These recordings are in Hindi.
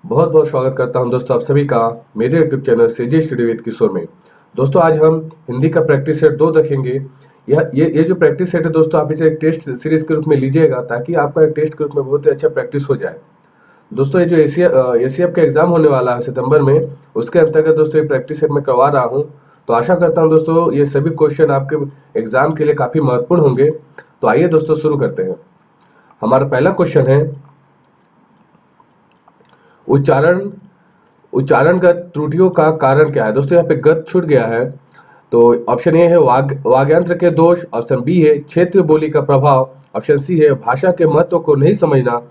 बहुत बहुत स्वागत करता हूं दोस्तों आप सभी का मेरे YouTube channel CJ study with Kishore में। दोस्तों आज हम हिंदी का प्रैक्टिस सेट 2 देखेंगे। ये जो प्रैक्टिस सेट है दोस्तों, आप इसे एक टेस्ट सीरीज के रूप में लीजिएगा ताकि आपका टेस्ट के रूप में बहुत ही अच्छा प्रैक्टिस हो जाए। दोस्तों ये जो एसीएफ का एग्जाम होने वाला है सितंबर में, उसके अंतर्गत दोस्तों ये प्रैक्टिस सेट मैं करवा रहा हूँ। तो आशा करता हूँ दोस्तों ये सभी क्वेश्चन आपके एग्जाम के लिए काफी महत्वपूर्ण होंगे। तो आइए दोस्तों शुरू करते हैं। हमारा पहला क्वेश्चन है, उच्चारण का त्रुटियों का कारण क्या है। दोस्तों यहाँ पे गत छूट गया है। तो ऑप्शन ए है वाग्यंत्र के दोष, ऑप्शन बी है क्षेत्रीय बोली का प्रभाव, ऑप्शन सी है भाषा के महत्व को नहीं समझना,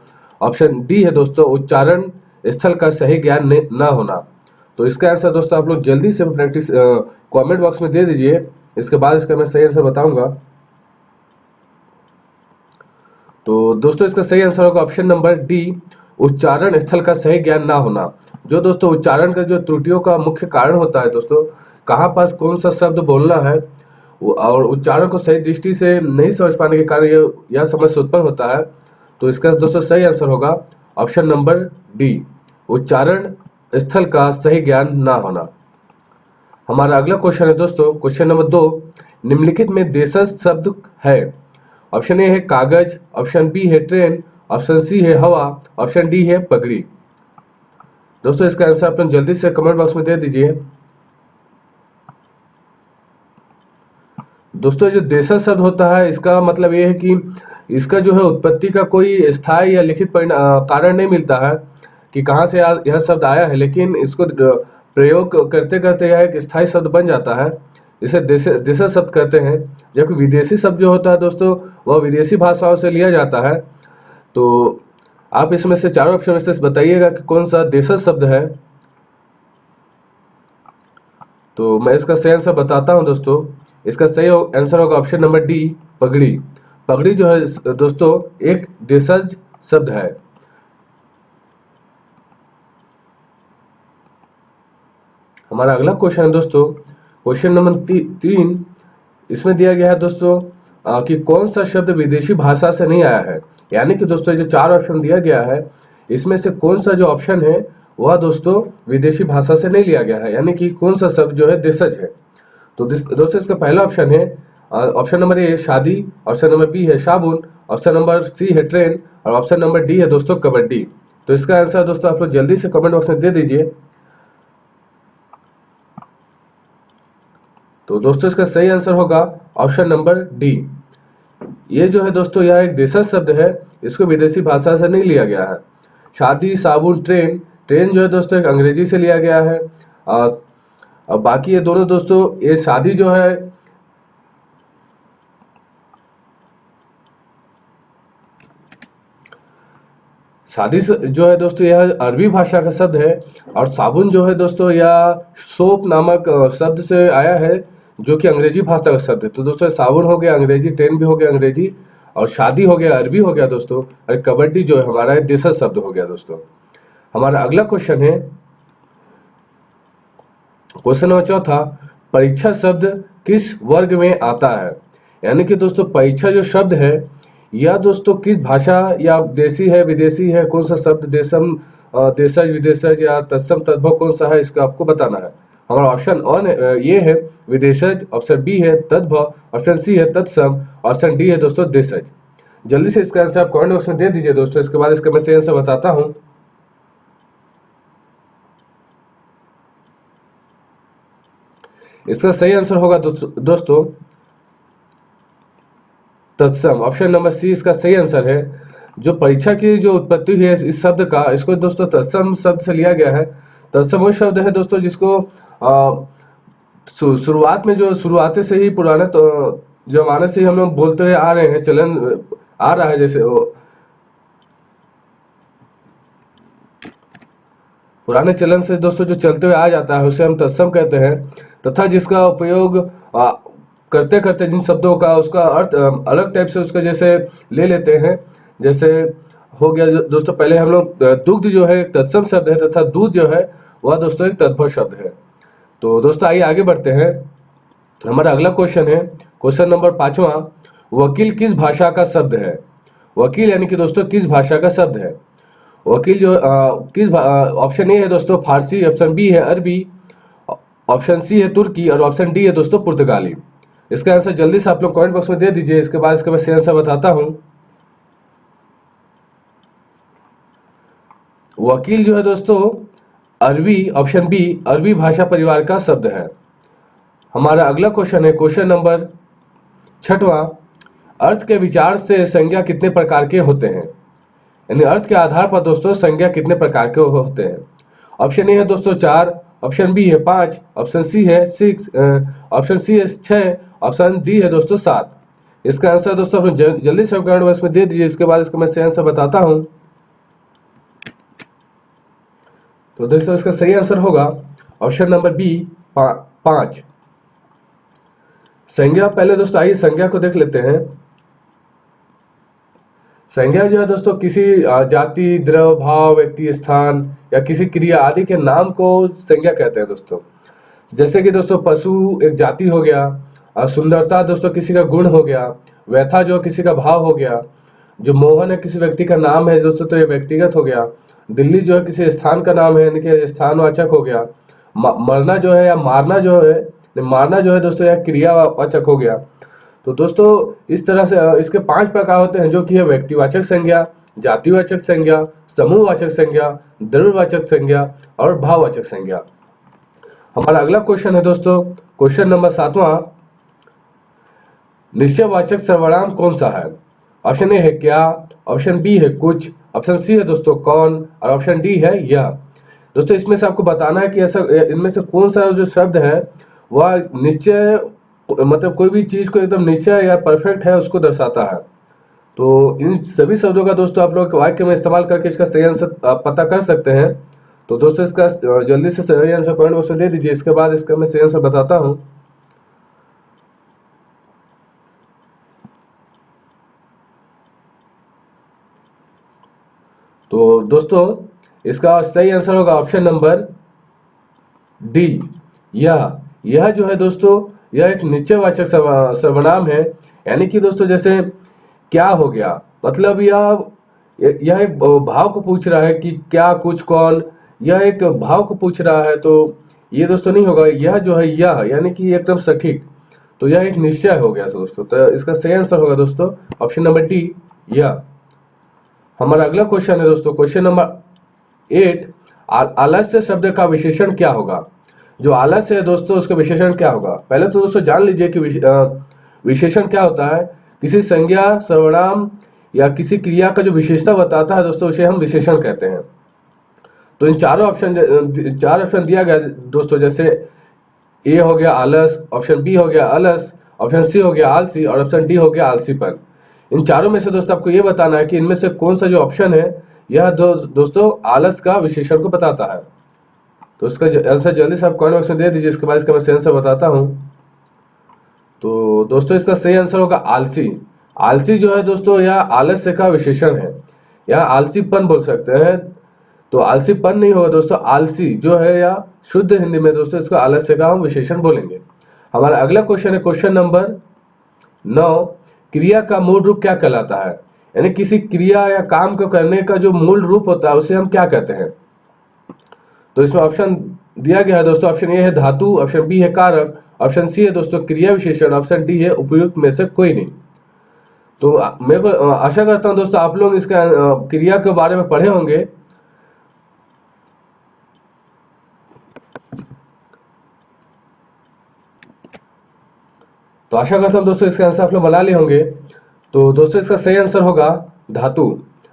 ऑप्शन डी है दोस्तों उच्चारण स्थल का सही ज्ञान न होना। तो इसका आंसर दोस्तों आप लोग जल्दी से प्रैक्टिस कमेंट बॉक्स में दे दीजिए। इसके बाद इसका मैं सही आंसर बताऊंगा। तो दोस्तों इसका सही आंसर होगा ऑप्शन नंबर डी, उच्चारण स्थल का सही ज्ञान ना होना। जो दोस्तों उच्चारण का जो त्रुटियों का मुख्य कारण होता है दोस्तों, कहाँ पास कौन सा शब्द बोलना है और उच्चारण को सही दृष्टि से नहीं समझ पाने के कारण यह समस्या उत्पन्न होता है। तो इसका दोस्तों सही आंसर होगा ऑप्शन नंबर डी, उच्चारण स्थल का सही ज्ञान ना होना। हमारा अगला क्वेश्चन है दोस्तों, क्वेश्चन नंबर 2, निम्नलिखित में देशज शब्द है। ऑप्शन ए है कागज, ऑप्शन बी है ट्रेन, ऑप्शन सी है हवा, ऑप्शन डी है पगड़ी। दोस्तों इसका आंसर आप जल्दी से कमेंट बॉक्स में दे दीजिए। दोस्तों जो देशज शब्द होता है, इसका मतलब ये है कि इसका जो है उत्पत्ति का कोई स्थायी या लिखित कारण नहीं मिलता है कि कहाँ से यह शब्द आया है, लेकिन इसको प्रयोग करते करते यह एक स्थायी शब्द बन जाता है। इसे देशज शब्द कहते हैं। जबकि विदेशी शब्द जो होता है दोस्तों, वह विदेशी भाषाओं से लिया जाता है। तो आप इसमें से चारों ऑप्शन में से बताइएगा कि कौन सा देशज शब्द है। तो मैं इसका सही आंसर बताता हूं दोस्तों। इसका सही आंसर होगा ऑप्शन नंबर डी, पगड़ी। पगड़ी जो है दोस्तों एक देशज शब्द है। हमारा अगला क्वेश्चन है दोस्तों, क्वेश्चन नंबर 3। इसमें दिया गया है दोस्तों कि कौन सा शब्द विदेशी भाषा से नहीं आया है। यानी कि दोस्तों जो 4 ऑप्शन दिया गया है, इसमें से कौन सा जो ऑप्शन है वह दोस्तों विदेशी भाषा से नहीं लिया गया है, यानी कि कौन सा शब्द जो है देशज है। तो दोस्तों इसका पहला ऑप्शन है ऑप्शन नंबर ए शादी, ऑप्शन नंबर बी है साबुन, ऑप्शन नंबर सी है ट्रेन और ऑप्शन नंबर डी है दोस्तों कबड्डी। तो इसका आंसर दोस्तों आप लोग जल्दी से कमेंट बॉक्स में दे दीजिए। तो दोस्तों इसका सही आंसर होगा ऑप्शन नंबर डी। ये जो है दोस्तों यह एक देशज शब्द है, इसको विदेशी भाषा से नहीं लिया गया है। शादी, साबुन, ट्रेन, ट्रेन जो है दोस्तों एक अंग्रेजी से लिया गया है। अब बाकी ये दोनों दोस्तों, ये शादी जो है जो है दोस्तों यह अरबी भाषा का शब्द है। और साबुन जो है दोस्तों यह सोप नामक शब्द से आया है, जो कि अंग्रेजी भाषा का शब्द है। तो दोस्तों साबुन हो गया अंग्रेजी, ट्रेन भी हो गया अंग्रेजी, और शादी हो गया अरबी हो गया दोस्तों, और कबड्डी जो है हमारा देशज शब्द हो गया दोस्तों। हमारा अगला क्वेश्चन है, क्वेश्चन नंबर 4, परीक्षा शब्द किस वर्ग में आता है। यानी कि दोस्तों परीक्षा जो शब्द है यह दोस्तों किस भाषा या देशी है विदेशी है, कौन सा शब्द देशम, देशज, विदेशज या तत्सम, तद्भव कौन सा है, इसका आपको बताना है। हमारा ऑप्शन ये है विदेशज, ऑप्शन बी है तद्भव, ऑप्शन सी है तत्सम, ऑप्शन डी है दोस्तों देशज। जल्दी से इसका आंसर आप कमेंट बॉक्स में दे दीजिए दोस्तों। इसके बाद इसका मैं सही आंसर बताता हूं। इसका सही आंसर होगा दोस्तों तत्सम। ऑप्शन नंबर सी इसका सही आंसर है। जो परीक्षा की जो उत्पत्ति है इस शब्द का, इसको दोस्तों तत्सम शब्द से लिया गया है। तत्सम वो शब्द है दोस्तों जिसको शुरुआत में जो शुरुआते से ही पुराने जमाने से ही हम लोग बोलते हुए आ रहे हैं, चलन आ रहा है। जैसे पुराने चलन से दोस्तों जो चलते हुए आ जाता है उसे हम तत्सम कहते हैं। तथा जिसका उपयोग करते करते जिन शब्दों का उसका अर्थ अलग टाइप से उसका जैसे ले लेते हैं। जैसे हो गया दोस्तों, पहले हम लोग दुग्ध जो है तत्सम शब्द है, तथा दूध जो है वह दोस्तों एक तद्भव शब्द है। तो दोस्तों आइए आगे बढ़ते हैं। हमारा अगला क्वेश्चन है, क्वेश्चन नंबर 5वां, वकील किस भाषा का शब्द है। वकील यानी कि दोस्तों किस भाषा का शब्द है। वकील जो किस ऑप्शन ए है दोस्तों फारसी, ऑप्शन बी है अरबी, ऑप्शन सी है तुर्की और ऑप्शन डी है दोस्तों पुर्तगाली। इसका आंसर जल्दी से आप लोग कमेंट बॉक्स में दे दीजिए, इसके बाद इसका मैं सही आंसर बताता हूं। वकील जो है दोस्तों अरबी, ऑप्शन बी अरबी भाषा परिवार का शब्द है। हमारा अगला क्वेश्चन है क्वेश्चन नंबर 6वां, अर्थ के विचार से संज्ञा कितने प्रकार के होते हैं? यानी अर्थ के आधार पर दोस्तों संज्ञा कितने प्रकार के होते हैं? ऑप्शन ए है दोस्तों 4, ऑप्शन बी है 5, ऑप्शन सी है 6, ऑप्शन सी है 6, ऑप्शन डी है दोस्तों 7। इसका आंसर दोस्तों आप जल्दी से कमेंट बॉक्स में दे दीजिए, इसके बाद इसका मैं सही आंसर बताता हूं। तो दोस्तों इसका सही आंसर होगा ऑप्शन नंबर बी 5। संज्ञा, पहले दोस्तों आइए संज्ञा को देख लेते हैं। संज्ञा जो है दोस्तों किसी जाति, द्रव्य, भाव, व्यक्ति, स्थान या किसी क्रिया आदि के नाम को संज्ञा कहते हैं दोस्तों। जैसे कि दोस्तों पशु एक जाति हो गया, सुंदरता दोस्तों किसी का गुण हो गया, व्यथा जो किसी का भाव हो गया, जो मोहन है किसी व्यक्ति का नाम है दोस्तों तो ये व्यक्तिगत हो गया, दिल्ली जो है किसी स्थान का नाम है यानी कि स्थानवाचक हो गया, मरना जो है या मारना जो है दोस्तों यह क्रियावाचक हो गया। तो दोस्तों इस तरह से इसके 5 प्रकार होते हैं, जो कि है व्यक्तिवाचक संज्ञा, जातिवाचक संज्ञा, समूहवाचक संज्ञा, द्रव्यवाचक संज्ञा और भाववाचक संज्ञा। हमारा अगला क्वेश्चन है दोस्तों क्वेश्चन नंबर 7वां, निश्चयवाचक सर्वनाम कौन सा है? ऑप्शन ए है क्या, ऑप्शन बी है कुछ, ऑप्शन सी है दोस्तों कौन और ऑप्शन डी है यह। दोस्तों इसमें से आपको बताना है कि ऐसा इनमें से कौन सा जो शब्द है वह निश्चय, मतलब कोई भी चीज को एकदम निश्चय या परफेक्ट है उसको दर्शाता है। तो इन सभी शब्दों का दोस्तों आप लोग वाक्य में इस्तेमाल करके इसका सही आंसर पता कर सकते हैं। तो दोस्तों इसका जल्दी से सही आंसर कमेंट बॉक्स में दे दीजिए, इसके बाद इसका मैं सही आंसर बताता हूं। तो दोस्तों इसका सही आंसर होगा ऑप्शन नंबर डी, यह जो है दोस्तों यह एक निश्चयवाचक सर्वनाम है। यानी कि दोस्तों जैसे क्या हो गया, मतलब यह एक भाव को पूछ रहा है कि क्या, कुछ, कौन, यह एक भाव को पूछ रहा है। तो ये दोस्तों नहीं होगा, यह जो है यह यानी कि एकदम सटीक, तो यह एक निश्चय हो गया दोस्तों। तो इसका सही आंसर होगा दोस्तों ऑप्शन नंबर डी, यह। हमारा अगला क्वेश्चन है दोस्तों क्वेश्चन नंबर 8, आलस्य शब्द का विशेषण क्या होगा? जो आलस्य है दोस्तों उसका विशेषण क्या होगा? पहले तो दोस्तों जान लीजिए कि विशेषण क्या होता है। किसी संज्ञा, सर्वनाम या किसी क्रिया का जो विशेषता बताता है दोस्तों उसे हम विशेषण कहते हैं। तो इन चार ऑप्शन दिया गया दोस्तों, जैसे ए हो गया आलस, ऑप्शन बी हो गया अलस, ऑप्शन सी हो गया आलसी और ऑप्शन डी हो गया आलसीपन। इन चारों में से दोस्तों आपको ये बताना है कि इनमें से कौन सा जो ऑप्शन है यह दोस्तों आलस का विशेषण को बताता है। तो इसका आंसर जल्दी से आप कमेंट बॉक्स में दे दीजिए, इसके बाद इसका मैं सही आंसर बताता हूं। तो दोस्तों इसका सही आंसर होगा आलसी। आलसी जो है दोस्तों यह आलस्य का विशेषण है, या आलसीपन बोल सकते हैं। तो आलसीपन नहीं होगा दोस्तों, आलसी जो है या शुद्ध हिंदी में दोस्तों इसको आलस्य का हम विशेषण बोलेंगे। हमारा अगला क्वेश्चन है क्वेश्चन नंबर 9, क्रिया का मूल रूप क्या कहलाता है? यानी किसी क्रिया या काम को करने का जो मूल रूप होता है उसे हम क्या कहते हैं? तो इसमें ऑप्शन दिया गया है दोस्तों, ऑप्शन ए है धातु, ऑप्शन बी है कारक, ऑप्शन सी है दोस्तों क्रिया विशेषण, ऑप्शन डी है उपयुक्त में से कोई नहीं। तो मैं आशा करता हूं दोस्तों आप लोग इसका क्रिया के बारे में पढ़े होंगे। तो आशा करता हूं दोस्तों इसका आंसर आप लोग बना लिए होंगे। तो दोस्तों इसका सही आंसर होगा धातु।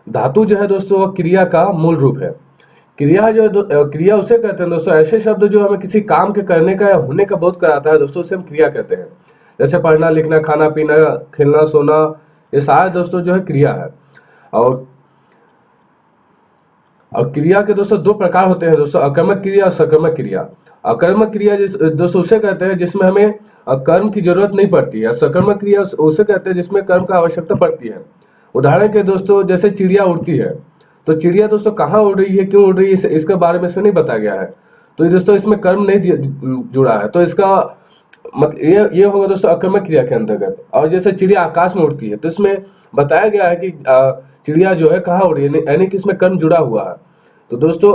धातु जो है दोस्तों वह क्रिया का मूल रूप है। क्रिया क्रिया उसे कहते हैं दोस्तों, ऐसे शब्द जो हमें किसी काम के करने का या होने का बोध कराता है दोस्तों उसे हम क्रिया कहते हैं। जैसे पढ़ना, लिखना, खाना पीना, खेलना, सोना, ये सारे दोस्तों जो है क्रिया है। और क्रिया के दोस्तों 2 प्रकार होते हैं दोस्तों, अकर्मक क्रिया और सकर्मक क्रिया। अकर्मक क्रिया दोस्तों उसे कहते हैं जिसमें हमें कर्म की जरूरत नहीं पड़ती है। सकर्मक क्रिया उसे कहते हैं जिसमें कर्म का आवश्यकता पड़ती है। उदाहरण के दोस्तों जैसे चिड़िया उड़ती है, तो चिड़िया दोस्तों कहाँ उड़ रही है, क्यों उड़ रही है, इसके बारे में इसमें नहीं बताया गया है। तो दोस्तों इसमें कर्म नहीं जुड़ा है, तो इसका मतलब ये होगा दोस्तों अकर्मक क्रिया के अंतर्गत। और जैसे चिड़िया आकाश में उड़ती है तो इसमें बताया गया है कि चिड़िया जो है कहाँ उड़ी है, यानी कि इसमें कर्म जुड़ा हुआ है। तो दोस्तों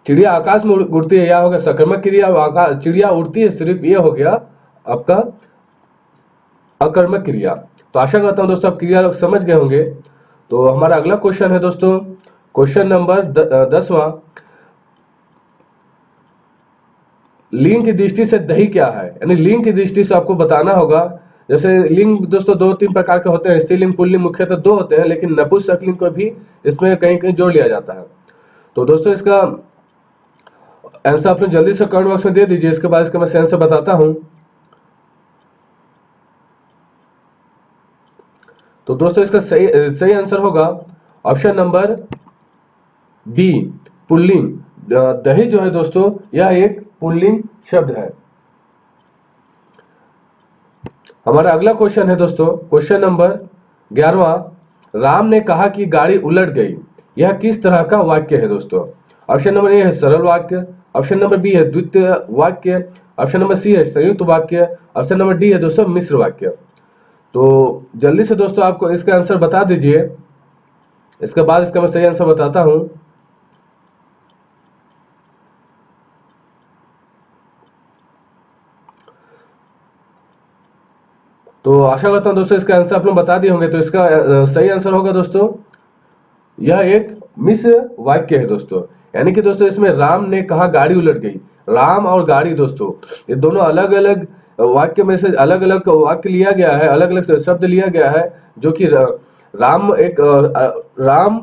चिड़िया आकाश में उड़ती है, यह हो गया सकर्मक क्रिया। आकाश चिड़िया उड़ती है सिर्फ, ये हो गया आपका अकर्मक क्रिया। तो आशा करता हूं दोस्तों आप क्रिया लोग समझ गए होंगे। तो हमारा अगला क्वेश्चन है दोस्तों क्वेश्चन नंबर 10वां, लिंग की दृष्टि से दही क्या है। यानी लिंग की दृष्टि से आपको बताना होगा। जैसे लिंग दोस्तों 2-3 प्रकार के होते हैं, स्त्रीलिंग पुल्लिंग मुख्यतः 2 होते हैं, लेकिन नपुंसकलिंग को भी इसमें कहीं कहीं जोड़ लिया जाता है। तो दोस्तों इसका आंसर आप लोग जल्दी से कमेंट बॉक्स में दे दीजिए, इसके बाद इसका मैं सेंस से बताता हूं। तो दोस्तों इसका सही आंसर होगा ऑप्शन नंबर बी, पुल्लिंग। दही जो है दोस्तों यह एक पुल्लिंग शब्द है। हमारा अगला क्वेश्चन है दोस्तों क्वेश्चन नंबर 11वां, राम ने कहा कि गाड़ी उलट गई, यह किस तरह का वाक्य है दोस्तों। ऑप्शन नंबर ए है सरल वाक्य, ऑप्शन नंबर बी है द्वितीय वाक्य, ऑप्शन नंबर सी है संयुक्त वाक्य, ऑप्शन नंबर डी है दोस्तों मिश्र वाक्य। तो जल्दी से दोस्तों आपको इसका आंसर बता दीजिए, इसके बाद इसका मैं सही आंसर बताता हूं। तो आशा करता हूं दोस्तों इसका आंसर आप लोग बता दिए होंगे। तो इसका सही आंसर होगा दोस्तों यह एक मिश्र वाक्य है दोस्तों। यानी कि दोस्तों इसमें राम ने कहा गाड़ी उलट गई, राम और गाड़ी दोस्तों ये दोनों अलग अलग वाक्य में से अलग अलग वाक्य लिया गया है, अलग अलग शब्द लिया गया है, जो कि राम एक राम,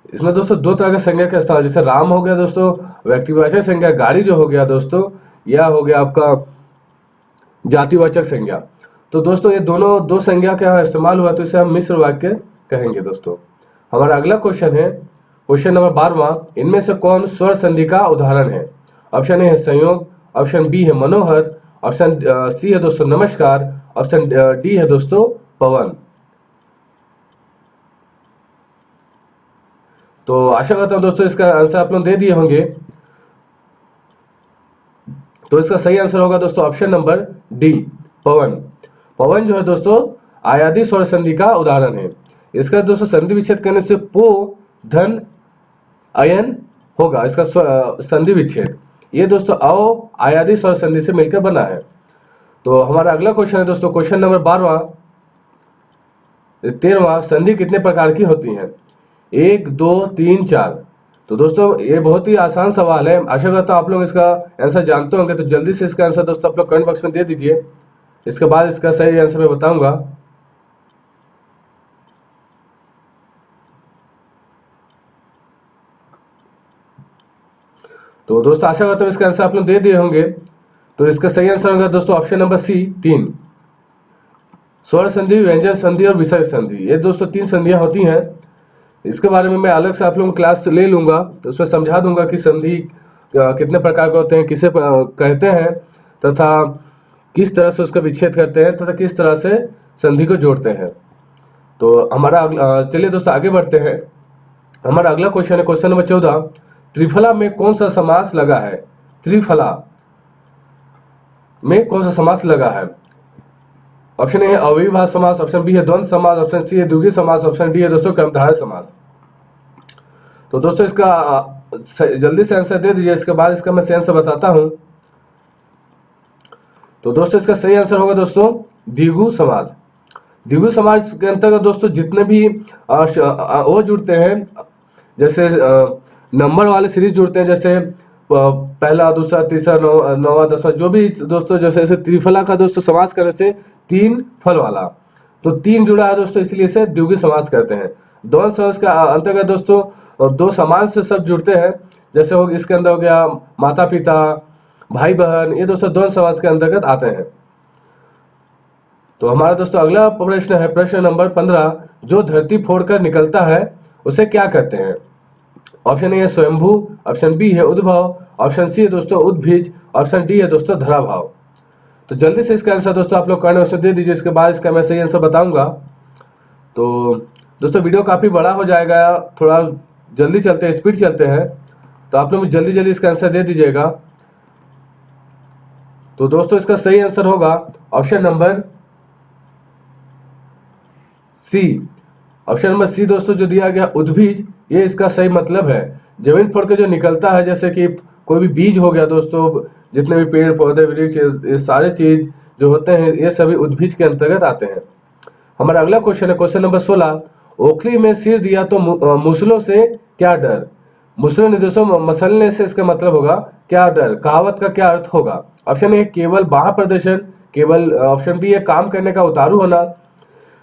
इसमें दोस्तों 2 तरह का संज्ञा का इस्तेमाल, जैसे राम हो गया दोस्तों व्यक्तिवाचक संज्ञा, गाड़ी जो हो गया दोस्तों यह हो गया आपका जातिवाचक संज्ञा। तो दोस्तों ये दोनों 2 संज्ञा का इस्तेमाल हुआ, तो इसे हम मिश्र वाक्य कहेंगे दोस्तों। हमारा अगला क्वेश्चन है क्वेश्चन नंबर 12वां, इनमें से कौन स्वर संधि का उदाहरण है। ऑप्शन ए है संयोग, ऑप्शन बी है मनोहर, ऑप्शन सी है दोस्तों नमस्कार, ऑप्शन डी है दोस्तों पवन। तो आशा करता हूं दोस्तों इसका आंसर आप लोग दे दिए होंगे। तो इसका सही आंसर होगा दोस्तों ऑप्शन नंबर डी, पवन। पवन जो है दोस्तों आयादी स्वर संधि का उदाहरण है। इसका दोस्तों संधि विच्छेद करने से पो धन अयन होगा, इसका संधि विच्छेद ये दोस्तों अ आयादी स्वर संधि से मिलकर बना है। तो हमारा अगला क्वेश्चन है दोस्तों क्वेश्चन नंबर 13वां, संधि कितने प्रकार की होती हैं। 1, 2, 3, 4। तो दोस्तों ये बहुत ही आसान सवाल है, आशा करता हूं आप लोग इसका आंसर जानते होंगे। तो जल्दी से इसका आंसर दोस्तों आप लोग कमेंट बॉक्स में दे दीजिए, इसके बाद इसका सही आंसर मैं बताऊंगा। तो दोस्तों आशा करता हूं इसका आंसर आप लोग दे दिए होंगे। तो इसका सही आंसर होगा दोस्तों ऑप्शन नंबर सी, 3। स्वर संधि, व्यंजन संधि और विसर्ग संधि, ये दोस्तों 3 संधियां होती हैं। इसके बारे में मैं अलग से आप लोगों को क्लास ले लूंगा, तो उसमें समझा दूंगा कि संधि कितने प्रकार के होते हैं, किसे कहते हैं, तथा किस तरह से उसका विच्छेद करते हैं, तथा किस तरह से संधि को जोड़ते हैं। तो हमारा चलिए दोस्तों आगे बढ़ते हैं। हमारा अगला क्वेश्चन है क्वेश्चन नंबर 14, त्रिफला में कौन सा समास लगा है। त्रिफला में कौन सा समास लगा है। ऑप्शन ए है अविभाज्य समास, ऑप्शन बी है द्वंद्व समास, ऑप्शन सी है द्विगुणी समास, ऑप्शन डी है दोस्तों कर्मधारय समास। तो दोस्तों इसका जल्दी से आंसर दे दीजिए, इसके बाद इसका मैं सही आंसर बताता हूं। तो दोस्तों इसका सही आंसर होगा दोस्तों द्विगु समास। द्विगु समास के अंतर्गत दोस्तों जितने भी वो जुड़ते हैं, जैसे नंबर वाले सीरीज जुड़ते हैं, जैसे पहला, दूसरा, तीसरा, नौवां, 10वां, जो भी दोस्तों जैसे त्रिफला का दोस्तों समास करने से 3 फल वाला, तो 3 जुड़ा है दोस्तों, इसलिए इसे द्विगु समास कहते हैं। द्वंद्व समास का अंतर्गत दोस्तों 2 समान से सब जुड़ते हैं, जैसे हो इसके अंदर हो गया माता पिता, भाई बहन, ये दोस्तों द्वंद्व समास के अंतर्गत आते हैं। तो हमारा दोस्तों अगला प्रश्न है प्रश्न नंबर 15, जो धरती फोड़कर निकलता है उसे क्या कहते हैं। ऑप्शन ए है स्वयंभू, ऑप्शन बी है उद्भव, ऑप्शन सी है दोस्तों उद्भिज, ऑप्शन डी है दोस्तों धराभाव। तो जल्दी से इसका आंसर दोस्तों आप लोग कमेंट बॉक्स में दे दीजिए, इसके बाद इसका मैं सही आंसर बताऊंगा। तो दोस्तों वीडियो काफी बड़ा हो जाएगा, थोड़ा जल्दी चलते हैं, स्पीड चलते हैं। तो आप लोग जल्दी जल्दी इसका आंसर दे दीजिएगा। तो दोस्तों इसका सही आंसर होगा option number C. Option number C दोस्तों जो दिया गया उद्भिज, ये इसका सही मतलब है। जमीन फोड़ के जो निकलता है, जैसे कि कोई भी बीज हो गया दोस्तों, जितने भी पेड़ पौधे वृक्ष ये सारे चीज जो होते हैं ये सभी उद्भिज के अंतर्गत आते हैं। हमारा अगला क्वेश्चन है क्वेश्चन नंबर 16। ओखली में सिर दिया तो मुसलों से क्या डर। मुसलों ने दोस्तों मसलने से इसका मतलब होगा क्या डर। कहावत का क्या अर्थ होगा। ऑप्शन ए केवल बाह्य प्रदर्शन, केवल ऑप्शन बी है काम करने का उतारू होना,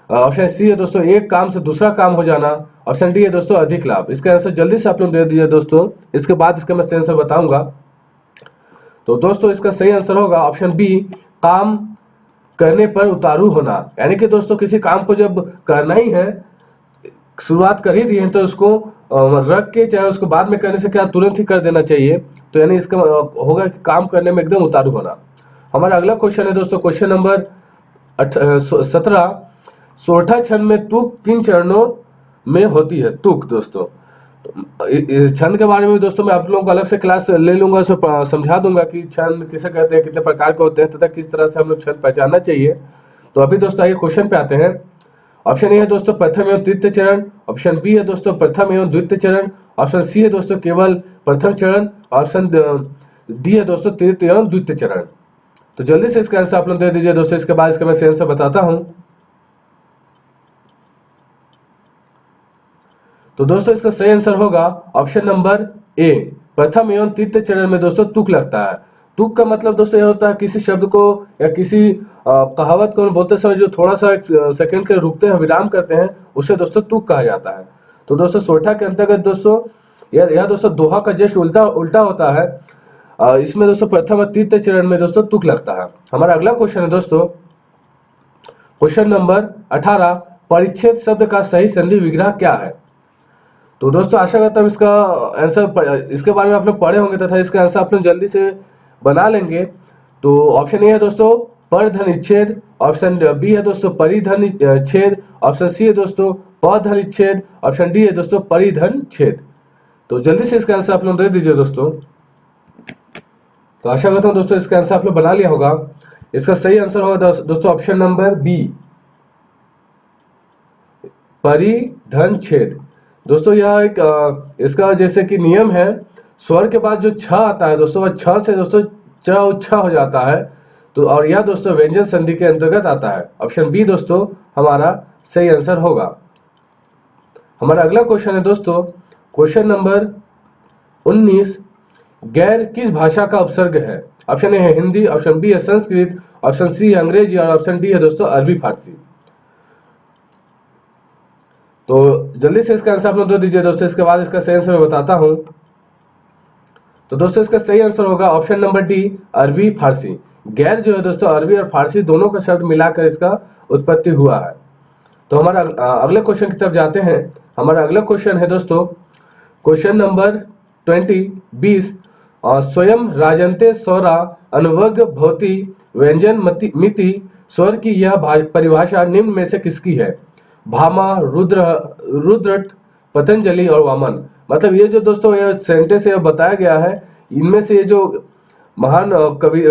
ऑप्शन सी है दोस्तों एक काम से दूसरा काम हो जाना, ऑप्शन डी है दोस्तों अधिक लाभ। इसका आंसर जल्दी से आप लोग दे दीजिए दोस्तों, इसके बाद इसका मैं आंसर बताऊंगा। तो दोस्तों इसका सही आंसर होगा ऑप्शन बी, काम करने पर उतारू होना। यानी कि दोस्तों किसी काम को जब करना ही है, शुरुआत कर ही दी है, तो उसको रख के चाहे उसको बाद में करने से क्या तुरंत ही कर देना चाहिए। तो यानी इसका होगा कि काम करने में एकदम उतारू होना। हमारा अगला क्वेश्चन है दोस्तों क्वेश्चन नंबर 17। सोरठा छंद में तुक किन चरणों में होती है। तुक दोस्तों इस छंद के बारे में दोस्तों मैं आप लोगों को अलग से क्लास ले लूंगा, उसमें समझा दूंगा कि छंद किसे कहते हैं, कितने प्रकार के होते हैं तथा किस तरह से हम लोग छंद पहचानना चाहिए। तो अभी दोस्तों आइए क्वेश्चन पे आते हैं। ऑप्शन ए है दोस्तों प्रथम एवं तृतीय चरण, ऑप्शन बी है दोस्तों प्रथम एवं द्वितीय चरण, ऑप्शन सी है दोस्तों केवल प्रथम चरण, ऑप्शन डी है दोस्तों तृतीय एवं द्वितीय चरण। तो जल्दी से इसका आंसर आप लोग दे दीजिए दोस्तों, इसके बाद इसका मैं आंसर बताता हूं। तो दोस्तों इसका सही आंसर होगा ऑप्शन नंबर ए, प्रथम एवं तृतीय चरण में दोस्तों तुक लगता है। तुक का मतलब दोस्तों यह होता है किसी शब्द को या किसी कहावत को बोलते समय जो थोड़ा सा एक सेकंड के लिए रुकते हैं, विराम करते हैं, उसे दोस्तों तुक कहा जाता है। तो दोस्तों सोरठा के अंतर्गत दोस्तों यह दोस्तों दोहा का जस्ट उल्टा होता है। इसमें दोस्तों प्रथम और तृतीय चरण में दोस्तों तुक लगता है। हमारा अगला क्वेश्चन है दोस्तों क्वेश्चन नंबर 18। परिच्छेद शब्द का सही संधि विग्रह क्या है। तो दोस्तों आशा करता हूँ इसका आंसर इसके बारे में आप लोग पढ़े होंगे तथा इसका आंसर आप लोग जल्दी से बना लेंगे। तो ऑप्शन ए है दोस्तों परधन छेद, ऑप्शन बी है दोस्तों परिधन छेद, ऑप्शन सी है दोस्तों पधन छेद, ऑप्शन डी है दोस्तों परिधन छेद। तो जल्दी से इसका आंसर आप लोग दे दीजिए दोस्तों। तो आशा करता हूँ दोस्तों इसका आंसर आप लोग बना लिया होगा। इसका सही आंसर होगा दोस्तों ऑप्शन नंबर बी, परिधन छेद। दोस्तों यह एक इसका जैसे कि नियम है, स्वर के बाद जो छ आता है दोस्तों, वह छ से दोस्तों च उच्छा हो जाता है। तो और यह दोस्तों व्यंजन संधि के अंतर्गत आता है। ऑप्शन बी दोस्तों हमारा सही आंसर होगा। हमारा अगला क्वेश्चन है दोस्तों क्वेश्चन नंबर 19। गैर किस भाषा का उपसर्ग है। ऑप्शन ए है हिंदी, ऑप्शन बी है संस्कृत, ऑप्शन सी है अंग्रेजी और ऑप्शन डी है दोस्तों अरबी फारसी। तो जल्दी से इसका आंसर आप लोग दे दीजिए दोस्तों, इसके बाद इसका सही आंसर मैं बताता हूं। तो दोस्तों इसका सही आंसर होगा ऑप्शन नंबर डी, अरबी फारसी। गैर जो है दोस्तों अरबी और फारसी दोनों का शब्द मिलाकर इसका उत्पत्ति हुआ है। तो हमारा अगले क्वेश्चन की तरफ जाते हैं। हमारा अगला क्वेश्चन है दोस्तों क्वेश्चन नंबर 20। स्वयं राजन्ते स्वरा अनुवर्ग भवति व्यंजन मिति स्वर की यह परिभाषा निम्न में से किसकी है। भामा, रुद्रट, पतंजलि और वामन। मतलब ये जो दोस्तों ये सेंटेंस है बताया गया है, इनमें से ये जो महान कवि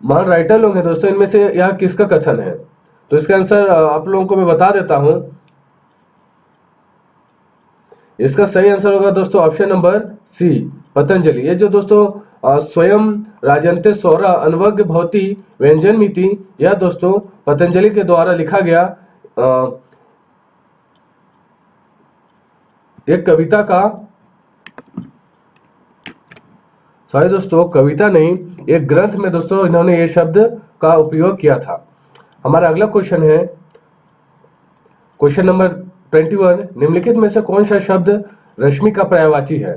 महान राइटर लोग हैं दोस्तों, इनमें से यह किसका कथन है। तो इसका आंसर आप लोगों को मैं बता देता हूं। इसका सही आंसर होगा दोस्तों ऑप्शन नंबर सी, पतंजलि। ये जो दोस्तों स्वयं राजन्ते स्वरा अनुवर्ग भवति व्यंजन मिति, यह दोस्तों पतंजलि के द्वारा लिखा गया एक कविता का, सॉरी दोस्तों कविता नहीं, एक ग्रंथ में दोस्तों इन्होंने ये शब्द का उपयोग किया था। हमारा अगला क्वेश्चन है क्वेश्चन नंबर 21। निम्नलिखित में से कौन सा शब्द रश्मि का पर्यायवाची है।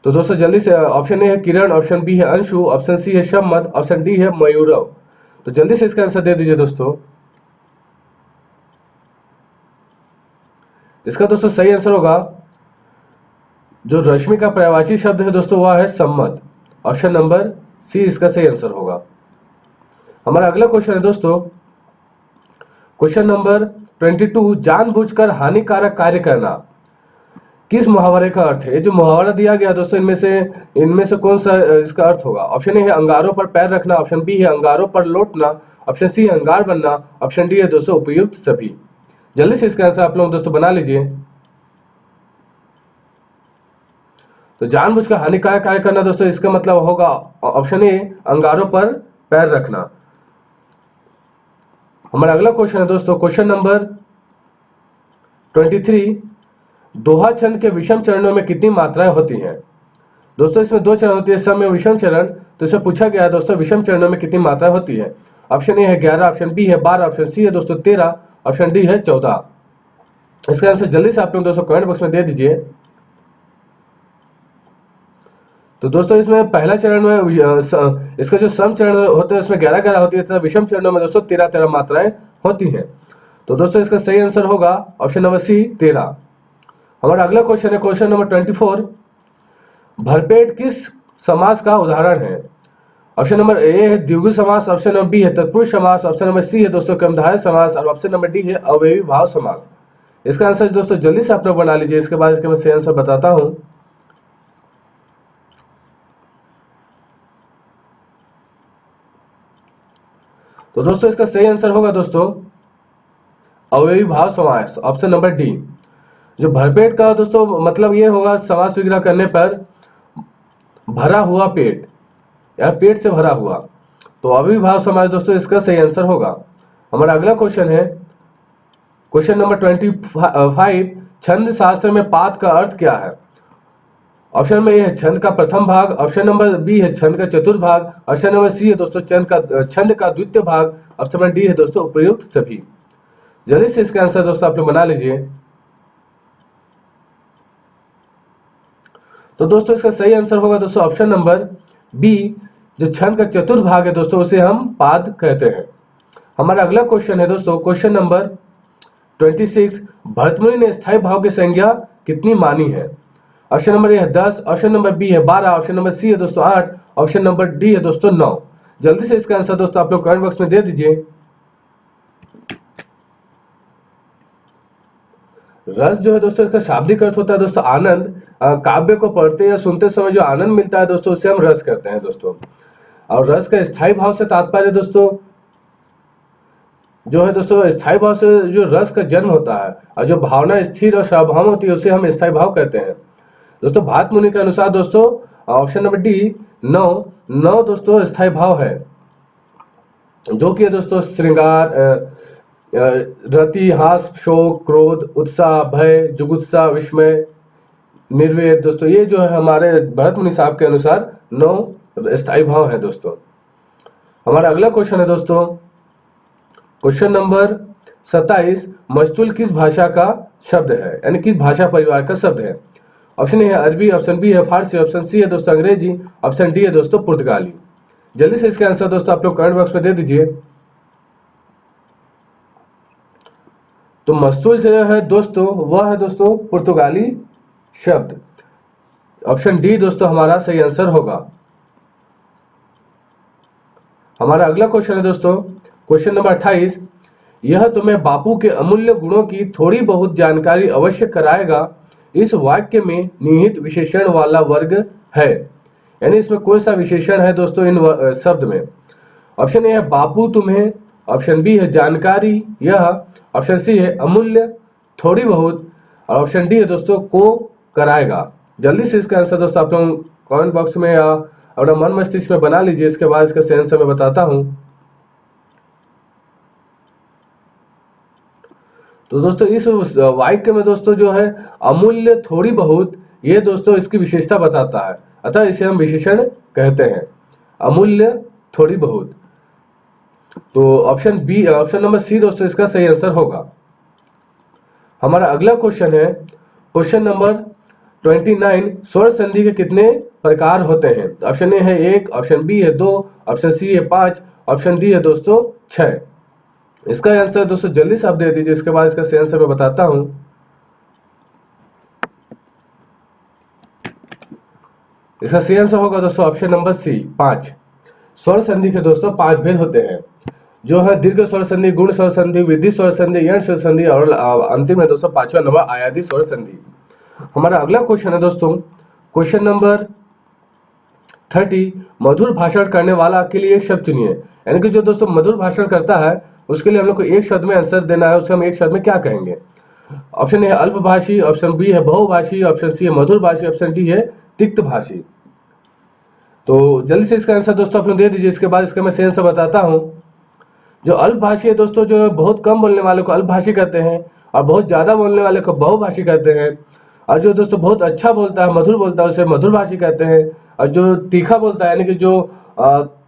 तो दोस्तों जल्दी से ऑप्शन ए है किरण, ऑप्शन बी है अंशु, ऑप्शन सी है शब्द, ऑप्शन डी है मयूरव। तो जल्दी से इसका आंसर दे दीजिए दोस्तों। इसका दोस्तों सही आंसर होगा जो रश्मि का पर्यायवाची शब्द है दोस्तों वह है सम्मत। ऑप्शन नंबर सी इसका सही आंसर होगा। हमारा अगला क्वेश्चन है दोस्तों क्वेश्चन नंबर 22, जानबूझकर हानिकारक कार्य करना किस मुहावरे का अर्थ है? ये जो मुहावरा दिया गया दोस्तों, इनमें से कौन सा इसका अर्थ होगा? ऑप्शन ए है अंगारों पर पैर रखना, ऑप्शन बी है अंगारों पर लौटना, ऑप्शन सी है अंगार बनना, ऑप्शन डी है दोस्तों उपयुक्त सभी। जल्दी से इसका आंसर आप लोग दोस्तों बना लीजिए। तो जानबूझकर हानिकारक कार्य करना दोस्तों, इसका मतलब होगा ऑप्शन ए अंगारों पर पैर रखना। हमारा अगला क्वेश्चन है दोस्तों, क्वेश्चन नंबर 23, दोहा छंद के विषम चरणों में कितनी मात्राएं होती हैं? दोस्तों इसमें 2 चरण होती है, सम एवं विषम चरण। तो इसमें पूछा गया है दोस्तों विषम चरणों में कितनी मात्रा होती है? ऑप्शन ए है 11, ऑप्शन बी है 12, ऑप्शन सी है दोस्तों 13, ऑप्शन डी है 14। इसका आंसर जल्दी से आप लोग दोस्तों कमेंट बॉक्स में दे दीजिए। तो दोस्तों इसमें पहला चरण में इसका जो सम चरण होते हैं उसमें 11 होती है, तथा विषम चरणों में दोस्तों 13 मात्राएं होती हैं। तो दोस्तों इसका सही आंसर होगा ऑप्शन नंबर सी 13। हमारा अगला क्वेश्चन है क्वेश्चन नंबर 24, भरपेट किस समास का उदाहरण है? ऑप्शन नंबर ए है द्विगु समास, ऑप्शन नंबर बी है तत्पुरुष समास, ऑप्शन नंबर सी है दोस्तों कर्मधारय समास और ऑप्शन नंबर डी है अवयवी भाव समास। इसका आंसर दोस्तों जल्दी से आप लोग बना लीजिए, इसके बाद इसका मैं सही आंसर बताता हूं। तो दोस्तों इसका सही आंसर होगा दोस्तों अवयवी भाव समास, ऑप्शन नंबर डी। जो भरपेट का दोस्तों मतलब ये होगा समास विग्रह करने पर भरा हुआ पेट या पेट से भरा हुआ, तो अवयवी भाव समास दोस्तों इसका सही आंसर होगा। हमारा अगला क्वेश्चन है क्वेश्चन नंबर 25, छंद शास्त्र में पाद का अर्थ क्या है? ऑप्शन में ए है छंद का प्रथम भाग, ऑप्शन नंबर बी है छंद का चतुर्थ भाग, ऑप्शन नंबर सी है दोस्तों छंद का द्वितीय भाग, ऑप्शन नंबर डी है दोस्तों उपयुक्त सभी। जल्दी से इसका आंसर दोस्तों आप लोग बना लीजिए। तो दोस्तों इसका सही आंसर होगा दोस्तों ऑप्शन नंबर बी, जो छंद का चतुर्थ भाग है दोस्तों उसे हम पाद कहते हैं। हमारा अगला क्वेश्चन है दोस्तों क्वेश्चन नंबर 26, भरतमुनि ने स्थायी भाव की संज्ञा कितनी मानी है? ऑप्शन नंबर ए है 10, ऑप्शन नंबर बी है 12, ऑप्शन नंबर सी है दोस्तों 8, ऑप्शन नंबर डी है दोस्तों 9। जल्दी से इसका आंसर दोस्तों आप लोग कमेंट बॉक्स में दे दीजिए। रस जो है दोस्तों इसका शाब्दिक अर्थ होता है दोस्तों आनंद। काव्य को पढ़ते या सुनते समय जो आनंद मिलता है दोस्तों उसे हम रस कहते हैं दोस्तों। और रस का स्थायी भाव से तात्पर्य दोस्तों जो है दोस्तों स्थायी भाव से जो रस का जन्म होता है और जो भावना स्थिर और स्वाभाव होती है उसे हम स्थायी भाव कहते हैं दोस्तों। भात मुनि के अनुसार दोस्तों ऑप्शन नंबर डी 9 दोस्तों स्थायी भाव है, जो कि दोस्तों श्रृंगार, रति, हास, शोक, क्रोध, उत्साह, भय, जुगुत्सा, विस्मय, निर्वेद दोस्तों, ये जो है हमारे भरत मुनि साहब के अनुसार 9 स्थायी भाव है दोस्तों। हमारा अगला क्वेश्चन है दोस्तों क्वेश्चन नंबर 27, मस्तूल किस भाषा का शब्द है, यानी किस भाषा परिवार का शब्द है? ऑप्शन ए है अरबी, ऑप्शन बी है फारसी, ऑप्शन सी है दोस्तों अंग्रेजी, ऑप्शन डी है दोस्तों पुर्तगाली। जल्दी से इसका आंसर दोस्तों आप लोग कमेंट बॉक्स में दे दीजिए। तो मस्तूल जो है दोस्तों वह है दोस्तों पुर्तगाली शब्द, ऑप्शन डी दोस्तों हमारा सही आंसर होगा। हमारा अगला क्वेश्चन है दोस्तों क्वेश्चन नंबर 28, यह तुम्हें बापू के अमूल्य गुणों की थोड़ी बहुत जानकारी अवश्य कराएगा, इस वाक्य में निहित विशेषण वाला वर्ग है, यानी इसमें कौन सा विशेषण है दोस्तों इन शब्द में? ऑप्शन ए है बापू तुम्हें, ऑप्शन बी है जानकारी यह, ऑप्शन सी है अमूल्य थोड़ी बहुत और ऑप्शन डी है दोस्तों को कराएगा। जल्दी से इसका आंसर दोस्तों आप लोग कमेंट बॉक्स में या अपना मन मस्तिष्क में बना लीजिए, इसके बाद इसका सही आंसर मैं बताता हूं। तो दोस्तों इस वाक्य में दोस्तों जो है अमूल्य थोड़ी बहुत, ये दोस्तों इसकी विशेषता बताता है, अतः इसे हम विशेषण कहते हैं अमूल्य थोड़ी बहुत। तो option B, option number C दोस्तों इसका सही आंसर होगा। हमारा अगला क्वेश्चन है क्वेश्चन नंबर 29, स्वर संधि के कितने प्रकार होते हैं? ऑप्शन ए है 1, ऑप्शन बी है 2, ऑप्शन सी है 5, ऑप्शन डी है दोस्तों 6। इसका आंसर दोस्तों जल्दी से आप दे दीजिए, इसके बाद इसका सही आंसर मैं बताता हूं। इसका सही आंसर होगा दोस्तों ऑप्शन नंबर सी 5। स्वर संधि के दोस्तों 5 भेद होते हैं। जो है दीर्घ स्वर संधि, गुण स्वर संधि, वृद्धि स्वर संधि, यण स्वर संधि और अंतिम है दोस्तों 5वां नंबर आयादी स्वर संधि। हमारा अगला क्वेश्चन है दोस्तों क्वेश्चन नंबर 30, मधुर भाषण करने वाला के लिए एक शब्द चुनिए। यानी कि जो दोस्तों मधुर भाषण करता है उसके लिए हम लोग को एक शब्द में आंसर देना है, उसके हम एक शब्द में क्या कहेंगे। ऑप्शन ए है अल्पभाषी, ऑप्शन बी है बहुभाषी, ऑप्शन सी है मधुरभाषी, ऑप्शन डी है तिक्तभाषी। तो जल्दी से इसका आंसर दोस्तों आप लोग दे दीजिए, इसके बाद इसका मैं सही आंसर बताता हूँ। जो अल्पभाषी है दोस्तों, जो बहुत कम बोलने वाले को अल्पभाषी कहते हैं और बहुत ज्यादा बोलने वाले को बहुभाषी कहते हैं। और जो दोस्तों बहुत अच्छा बोलता है, मधुर बोलता है, उसे मधुरभाषी कहते हैं। और जो तीखा बोलता है यानी कि जो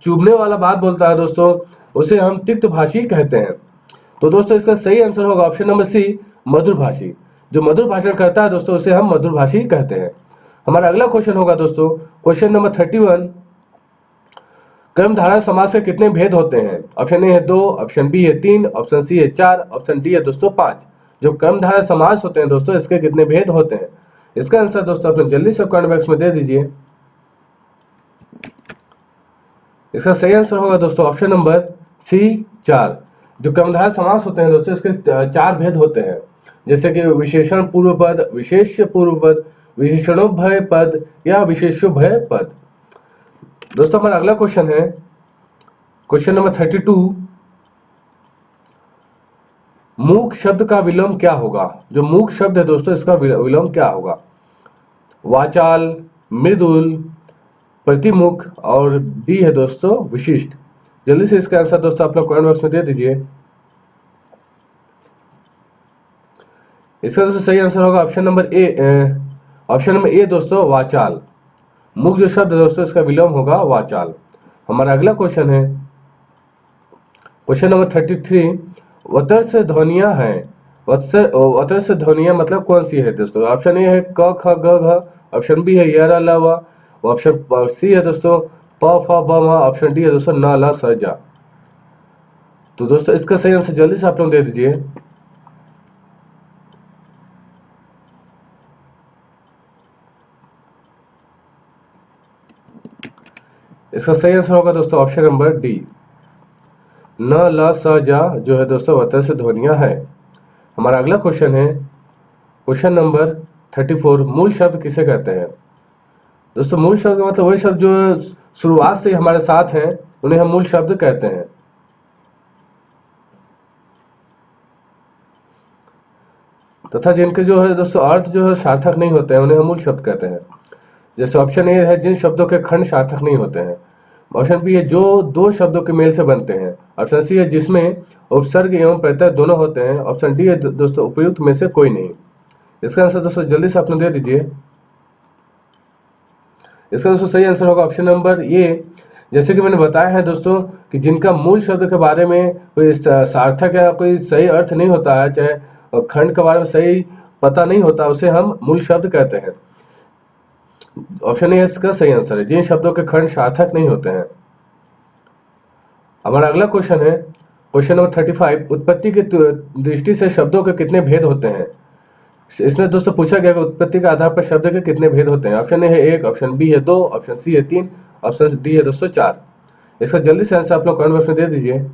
चुभने वाला बात बोलता है दोस्तों, उसे हम तिक्तभाषी कहते हैं। तो दोस्तों इसका सही आंसर होगा ऑप्शन नंबर सी, मधुरभाषी। जो मधुर भाषण करता है दोस्तों उसे हम मधुरभाषी कहते हैं। हमारा अगला क्वेश्चन होगा दोस्तों क्वेश्चन नंबर 31, कर्मधारय समास के कितने भेद होते हैं। ऑप्शन ए है 2, ऑप्शन बी है 3, ऑप्शन सी है 4, ऑप्शन डी है दोस्तों 5। जो कर्मधारय समास होते हैं दोस्तों इसके कितने भेद होते हैं। इसका आंसर दोस्तों अपने जल्दी से कमेंट बॉक्स में दे दीजिए। इसका सही आंसर होगा दोस्तों ऑप्शन नंबर सी, 4। जो कर्मधारय समास होते हैं दोस्तों इसके 4 भेद होते हैं, जैसे कि विशेषण पूर्व पद, विशेष्य पूर्व पद, विशेषणोभय पद या विशेष्योभय पद। दोस्तों हमारा अगला क्वेश्चन है क्वेश्चन नंबर 32, मूक शब्द का विलोम क्या होगा। जो मूक शब्द है दोस्तों इसका विलोम क्या होगा। वाचाल, मृदुल, प्रतिमुख और डी है दोस्तों विशिष्ट। जल्दी से इसका आंसर दोस्तों आप लोग कमेंट बॉक्स में दे दीजिए। इसका दोस्तों सही आंसर होगा ऑप्शन नंबर ए दोस्तों वाचाल। मुख जो शब्द है दोस्तों इसका विलोम होगा वाचाल। हमारा अगला क्वेश्चन है क्वेश्चन नंबर 33, वतर से ध्वनियां हैं। वतर से ध्वनियां मतलब कौन सी है दोस्तों। ऑप्शन ए है क ख ग घ, ऑप्शन बी है य र ल व, ऑप्शन सी है दोस्तों प फ ब म, ऑप्शन डी है दोस्तों न ल स ज। तो दोस्तों इसका सही आंसर जल्दी से आप लोग दे दीजिए। इसका सही आंसर होगा दोस्तों ऑप्शन नंबर डी, न ल स ज जो है दोस्तों वतर से ध्वनियां है। हमारा अगला क्वेश्चन है क्वेश्चन नंबर 34, मूल शब्द किसे कहते हैं। दोस्तों मूल शब्द मतलब वही शब्द जो शुरुआत से हमारे साथ हैं उन्हें हम मूल शब्द कहते हैं। तथा जिनके जो है दोस्तों अर्थ जो है सार्थक नहीं होते हैं उन्हें हम मूल शब्द कहते हैं। जैसे ऑप्शन ए है जिन शब्दों के खंड सार्थक नहीं होते हैं, ऑप्शन बी है जो दो शब्दों के मेल से बनते हैं, ऑप्शन सी है जिसमें उपसर्ग एवं प्रत्यय दोनों होते हैं, ऑप्शन डी है दोस्तों उपयुक्त में से कोई नहीं। इसका आंसर दोस्तों जल्दी से आप लोग दे दीजिए। इसका दोस्तों सही आंसर होगा ऑप्शन नंबर ए। जैसे कि मैंने बताया है दोस्तों कि जिनका मूल शब्द के बारे में कोई सार्थक या कोई सही अर्थ नहीं होता है, चाहे खंड के बारे में सही पता नहीं होता, उसे हम मूल शब्द कहते हैं। ऑप्शन ए इसका सही आंसर है, जिन शब्दों के खंड सार्थक नहीं होते हैं। हमारा अगला क्वेश्चन है क्वेश्चन नंबर 35, उत्पत्ति की दृष्टि से शब्दों के कितने भेद होते हैं। इसमें दोस्तों पूछा गया कि उत्पत्ति के आधार पर शब्द के कितने भेद होते हैं। ऑप्शन ए है 1, ऑप्शन बी है 2, ऑप्शन सी है 3, ऑप्शन डी है दोस्तों 4। इसका जल्दी से आंसर आप लोग कमेंट बॉक्स में दे दीजिए।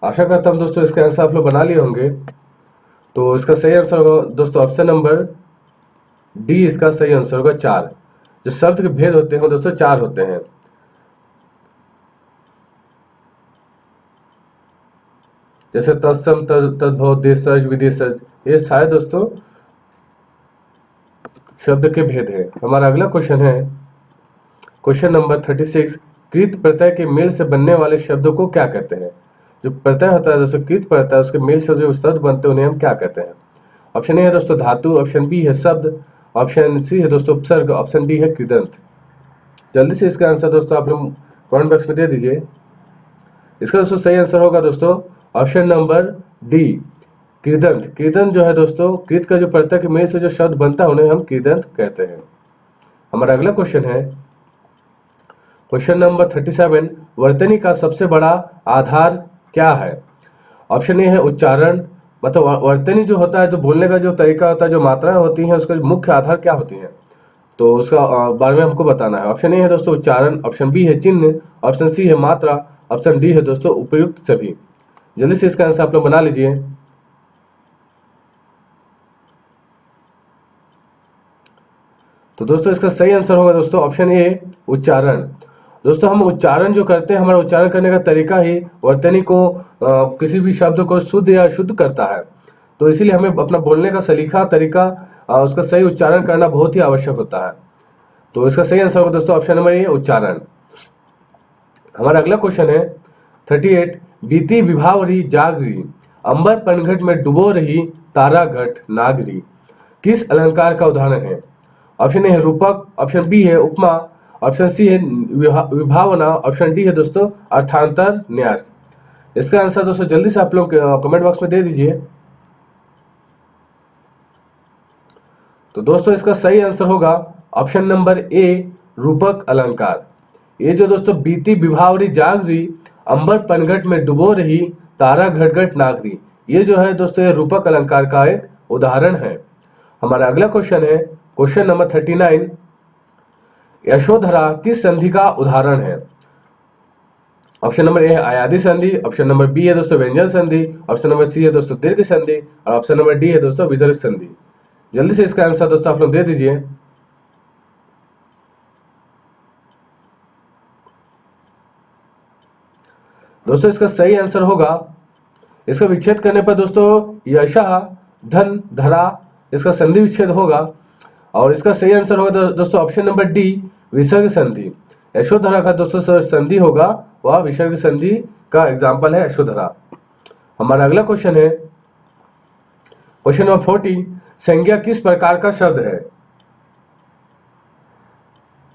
आशा करता हूं दोस्तों इसका आंसर आप लोग बना लिए होंगे। तो इसका सही आंसर होगा दोस्तों ऑप्शन नंबर डी, इसका सही आंसर होगा 4। जो शब्द के भेद होते हैं दोस्तों 4 होते हैं। जैसे तत्सम, तद्भव, देशज, विदेशज, ये सारे दोस्तों शब्द के भेद है। हमारा अगला क्वेश्चन है क्वेश्चन नंबर 36, कृत प्रत्यय के मेल से बनने वाले शब्दों को क्या कहते हैं। जो प्रत्यय होता है दोस्तों कृत प्रत्यय, उसके मेल से जो शब्द बनते हैं उन्हें हम क्या कहते हैं। ऑप्शन ए है दोस्तों धातु, ऑप्शन बी है शब्द, ऑप्शन सी है दोस्तों उपसर्ग, ऑप्शन डी है कृदंत। जल्दी से इसका आंसर दोस्तों आप लोग कमेंट बॉक्स में दे दीजिए। इसका दोस्तों सही आंसर होगा दोस्तों ऑप्शन नंबर डी, कृदंत। कृदंत जो है दोस्तों कृत का जो प्रत्यय के मेल से जो शब्द बनता है उन्हें हम कृदंत कहते हैं। हमारा अगला क्वेश्चन है क्वेश्चन नंबर 37, वर्तनी का सबसे बड़ा आधार क्या है। ऑप्शन ए है उच्चारण, मतलब वर्तनी जो होता है तो बोलने का जो तरीका होता है, जो मात्राएं होती हैं उसका मुख्य आधार क्या होती है। तो उसका बारे में हमको बताना है। ऑप्शन ए है दोस्तों उच्चारण, ऑप्शन बी है चिन्ह, ऑप्शन सी है मात्रा, ऑप्शन डी है दोस्तों उपयुक्त सभी। जल्दी से इसका आंसर आप लोग बना लीजिए। तो दोस्तों इसका सही आंसर होगा दोस्तों ऑप्शन ए उच्चारण। दोस्तों हम उच्चारण जो करते हैं, हमारा उच्चारण करने का तरीका ही वर्तनी को किसी भी शब्द को शुद्ध या अशुद्ध करता है। तो इसीलिए हमें अपना बोलने का सलीका तरीका उसका सही उच्चारण करना बहुत ही आवश्यक होता है। तो इसका सही आंसर होगा दोस्तों ऑप्शन नंबर ए उच्चारण। हमारा अगला क्वेश्चन है 38। बीती विभावरी जागरी, अंबर पनघट में डुबो रही तारा घट नागरी, किस अलंकार का उदाहरण है? ऑप्शन ए है रूपक, ऑप्शन बी है उपमा, ऑप्शन सी है विभावना, ऑप्शन डी है दोस्तों अर्थांतर न्यास। इसका आंसर दोस्तों जल्दी से आप लोग कमेंट बॉक्स में दे दीजिए। तो दोस्तों इसका सही आंसर होगा ऑप्शन नंबर ए रूपक अलंकार। ये जो दोस्तों बीती विभावरी जागरी, अंबर पनघट में डुबो रही तारा घट नागरी, ये जो है दोस्तों ये रूपक अलंकार का एक उदाहरण है। हमारा अगला क्वेश्चन है क्वेश्चन नंबर 39। यशोधरा किस संधि का उदाहरण है? ऑप्शन नंबर ए है आयादी संधि, ऑप्शन नंबर बी है दोस्तों व्यंजन संधि, ऑप्शन नंबर सी है दोस्तों दीर्घ संधि और ऑप्शन नंबर डी है दोस्तों विसर्ग संधि। जल्दी से इसका आंसर दोस्तों आप लोग दे दीजिए। दोस्तों इसका सही आंसर होगा, इसका विच्छेद करने पर दोस्तों यशा धन धरा, इसका संधि विच्छेद होगा और इसका सही आंसर होगा दोस्तों ऑप्शन नंबर डी विसर्ग संधि। यशोधरा का दोस्तों संधि होगा वह विसर्ग संधि का एग्जाम्पल है यशोधरा। हमारा अगला क्वेश्चन है क्वेश्चन नंबर 40। संज्ञा किस प्रकार का शब्द है?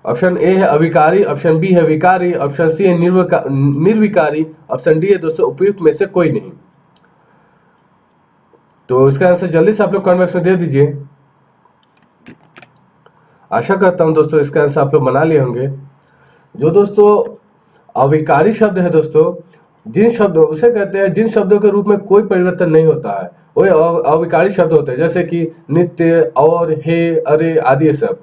ऑप्शन ए है अविकारी, ऑप्शन बी है विकारी, ऑप्शन सी है निर्विकारी, ऑप्शन डी है दोस्तों उपयुक्त में से कोई नहीं। तो इसका आंसर जल्दी से आप लोग कमेंट बॉक्स में दे दीजिए। आशा करता हूं दोस्तों इसका आंसर आप लोग बना लिए होंगे। जो दोस्तों अविकारी शब्द है दोस्तों, जिन शब्दों उसे कहते हैं जिन शब्दों के रूप में कोई परिवर्तन नहीं होता है वही अविकारी शब्द होते हैं, जैसे कि नित्य, और, हे, अरे आदि सब।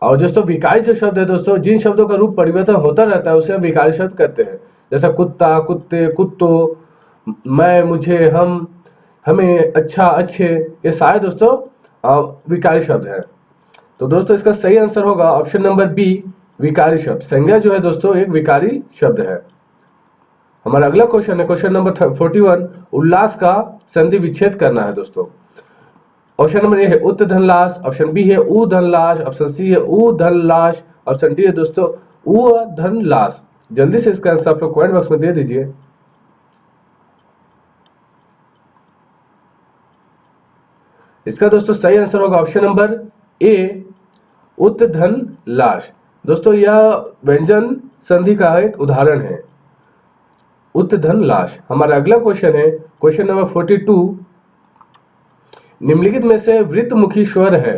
और दोस्तों विकारी जो शब्द है दोस्तों, जिन शब्दों का रूप परिवर्तन होता रहता है उसे हम विकारी शब्द कहते हैं, जैसा कुत्ता, कुत्ते, कुत्तो, मैं, मुझे, हम, हमें, अच्छा, अच्छे, ये सारे दोस्तों विकारी शब्द है। तो दोस्तों इसका सही आंसर होगा ऑप्शन नंबर बी विकारी शब्द। संज्ञा जो है दोस्तों एक विकारी शब्द है। हमारा अगला क्वेश्चन है क्वेश्चन नंबर 41। उल्लास का संधि विच्छेद करना है दोस्तों। ऑप्शन नंबर ए है उत धनलाश, ऑप्शन बी है उ धनलाश, ऑप्शन सी है उ धनलाश, ऑप्शन डी है दोस्तों उ धनलाश। जल्दी से इसका आंसर आप लोग कमेंट बॉक्स में दे दीजिए। इसका दोस्तों सही आंसर होगा ऑप्शन नंबर ए उत धन लाश। दोस्तों यह व्यंजन संधि का एक उदाहरण है, उत धन लाश। हमारा अगला क्वेश्चन है क्वेश्चन नंबर 42। निम्नलिखित में से वृत्तमुखी स्वर है,